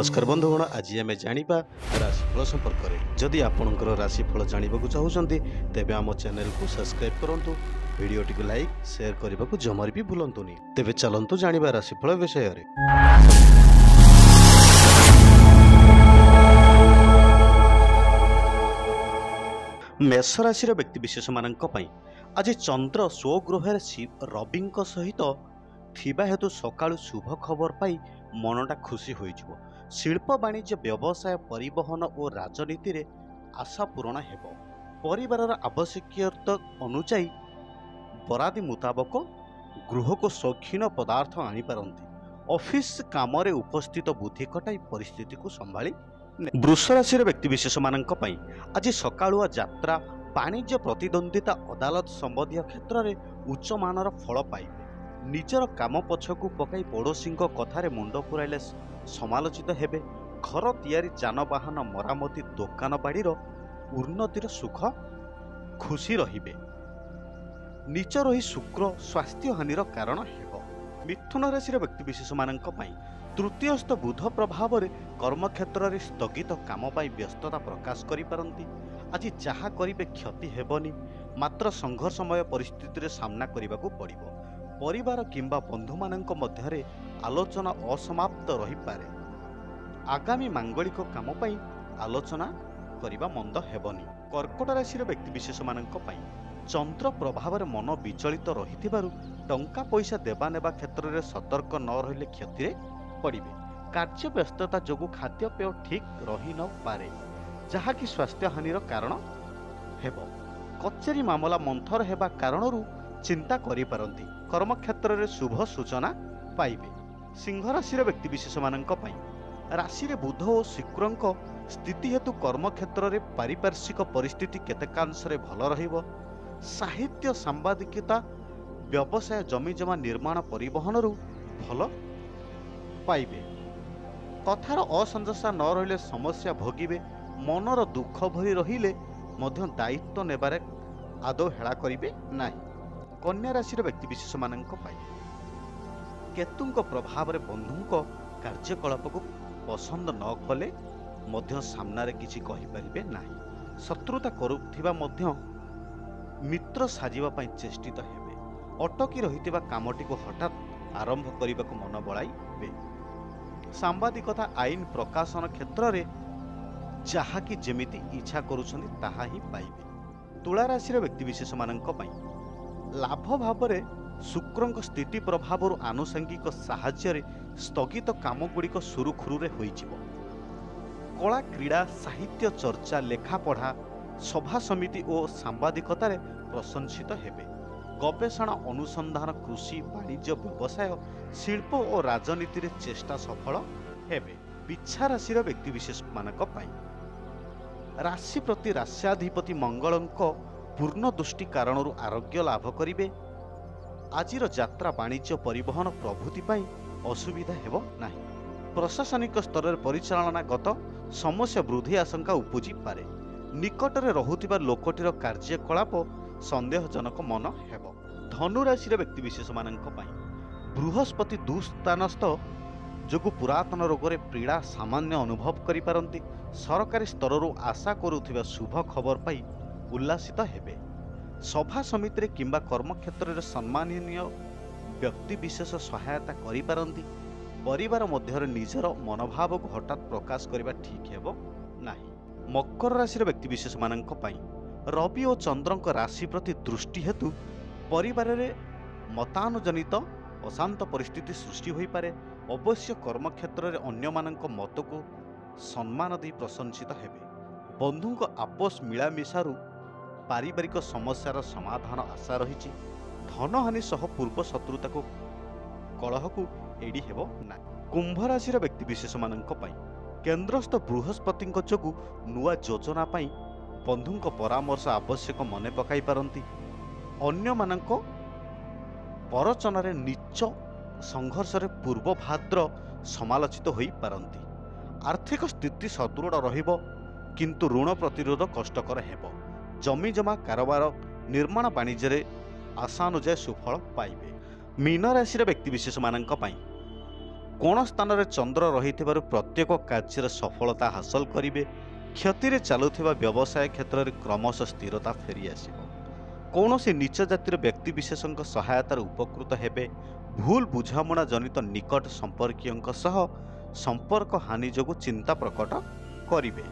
नमस्कार बंधुगण आज आम जाना राशिफल संपर्क में जदि आपंकर राशिफल जानवा चाहते तेज आम चैनल को सब्सक्राइब करूँ वीडियोटी को लाइक शेयर करने को जमार भी भूलुनि तेज चलतु जाना राशिफल विषय में। मेष राशि व्यक्तिशेष मान आज चंद्र स्वगृह रवि सहित थिबा हेतु सकाळु शुभ खबर पाई मनटा खुशी होइजिवो। शिल्प वाणिज्य व्यवसाय परिवहन और राजनीति रे आशा पूरण हेबो। परिवारर आवश्यकता अनुसार बरादी मुताबक गृह को शौखीन पदार्थ आनी पारंती। ऑफिस काम रे उपस्थित बुद्धि खटाई परिस्थिति को संभाली। वृष राशि व्यक्तिशेष मान आज सकाळुआ यात्रा वाणिज्य प्रतिद्वंदिता अदालत संबंधी क्षेत्र में उच्च मानर फल पाइबे। निजर काम पछकू पकाई पड़ोशी कथार मुंड पुराइले समालोचित हेबे। घर तैयारी जानवाहन मरामती दोकान बाड़ीर उन्नतिर सुख खुशी रहिबे। नीच रही शुक्र स्वास्थ्य हानिर कारण हेबो। मिथुन राशि व्यक्तिशेष मान तृतीयस्थ बुध प्रभाव में कर्मक्षेत्र में स्थगित काम पाई व्यस्तता प्रकाश करि पारंती। आज जहा करिबे क्षति हेबनी, मात्र संघर्षमय परिस्थिति रे सामना करिबाकू पड़िबो। परिवार किंबा बंधु मानक मध्यरे आलोचना असमाप्त रही पारे। आगामी मांगलिक काम पाई आलोचना करिबा मंद हेबनी। कर्कट राशि व्यक्तिशेष मानक चंद्र प्रभाव में मन विचलित रहिथिबारु टंका पैसा देवा नेबा क्षेत्र में सतर्क न रहिले क्षति रे पड़िबे। कार्य व्यस्तता जोगु खाद्यपेय ठीक रही न पारे, जहाँकि स्वास्थ्य हानिर कारण हेबो। कचेरी मामला मंथर हेबा कारणरू चिंता करि पारंती। कर्मक्षेत्र में शुभ सूचना पाइबे। सिंह राशि व्यक्तिशेष मान राशि रे बुध और शुक्र स्थिति हेतु कर्मक्षेत्र में पारिपार्श्विक परिस्थिति केतेकांश रे भल रहिबो। साहित्य सांबादिकता व्यवसाय जमीजमा निर्माण परिवहन भल पाइबे। कथार असंजसा न रहिले समस्या भोगिबे। मनर दुख भरी रहिले मध्य दायित्व नेबारे आदौ हेला करिबे नाही। कन्या राशि व्यक्तिशेष मान केतु प्रभाव में बंधु कार्यकलाप को पसंद न कले मध्य सामना रे किछि कहि परिबे नाही। शत्रुता करुथिबा मध्य मित्र साजिबा पई चेष्टित हेबे। अटकी रहितिबा कामटी को हठात आरंभ करिबा को मन बळाइबे। सांबादिकता आईन प्रकाशन क्षेत्र में जहा कि जेमिति इच्छा करुछन्ति ताहा ही पाइबे। तुला राशि व्यक्तिशेष मान लाभ भाव में शुक्र स्थिति प्रभाव आनुषंगिक साहाय्य स्थगित काम गुड़िक सुरुखुरुरे होइजिवो। कला क्रीड़ा साहित्य चर्चा लेखापढ़ा सभा समिति और सांबादिकतार प्रशंसित हेबे। गवेषणा अनुसंधान कृषि वाणिज्य व्यवसाय शिल्प और राजनीति रे चेष्टा सफल हेबे। बिच्छा राशि व्यक्तिशेष मानक राशि प्रति राश्याधिपति मंगलंक पूर्ण दृष्टि कारण आरोग्य लाभ करिबे। आजिर यात्रा वाणिज्य परिवहन प्रभृति पाई असुविधा हेबो नाही। प्रशासनिक स्तर में परिचालनागत समस्या वृद्धि आशंका उपजी पारे। निकट में रहुथिबा लोकटीर कार्यकलाप संदेहजनक मन हेबो। धनु राशि व्यक्तिशेष मानक बृहस्पति दुस्थानस्थ जोगु पुरातन रोग रे पीड़ा सामान्य अनुभव करि पारंती। सरकारी स्तर आशा करुथिबा शुभ खबर पाई उल्लासित हेबे। सभा समिति रे किंबा कर्मक्षेत्र में सम्माननीय व्यक्ति विशेष सहायता करि पारंती। परिवार मध्य निजर मनोभाव को हठात प्रकाश करबा ठीक हेबो नाही। मकर राशि व्यक्तिशेष मानक रवि और चंद्रक राशि प्रति दृष्टि हेतु परिवार रे मतानुजनित अशांत परिस्थिति सृष्टि होई पारे। अवश्य कर्मक्षेत्र में अन्य मानक मत को सम्मान दी प्रशंसित हेबे। बंधुक आपस मिलामिशारू पारिवारिक समस्यार समाधान आशा रही। धनहानि सह पूर्व शत्रुता को कलह को एड़ी हेबो ना। कुंभ राशि व्यक्तिशेष मानक केन्द्रस्थ बृहस्पति जोगु नुआ योजना पाई बंधुक परामर्श आवश्यक मने पकाई पारंती। अन्य मानक परचन नीच संघर्ष रे पूर्व भाद्र समालोचित होई पारंती। आर्थिक स्थिति सदृढ़ रहिबो, किंतु ऋण प्रतिरोध कष्टकर हेबो। जमी जमा कारोबार निर्माण वाणिज्य आशानुजाय सुफल पाइबे। मीन राशि व्यक्तिशेष मानक କୋଣ ସ୍ଥାନରେ ଚନ୍ଦ୍ର ରହିଥିବାରୁ ପ୍ରତ୍ୟେକ କାର୍ଯ୍ୟରେ ସଫଳତା ହାସଲ କରିବେ। କ୍ଷତିରେ ଚାଲୁଥିବା ବ୍ୟବସାୟ କ୍ଷେତ୍ରରେ କ୍ରମଶଃ ସ୍ଥିରତା ଫେରିଆସିବ। କୌଣସି ନିଚ ଜାତିର ବ୍ୟକ୍ତିବିଶେଷଙ୍କ ସହାୟତାରେ ଉପକୃତ ହେବେ। ଭୁଲ ବୁଝାମଣା ଜନିତ ନିକଟ ସମ୍ପର୍କୀୟଙ୍କ ସହ ସମ୍ପର୍କ ହାନି ଯୋଗୁଁ ଚିନ୍ତା ପ୍ରକଟ କରିବେ।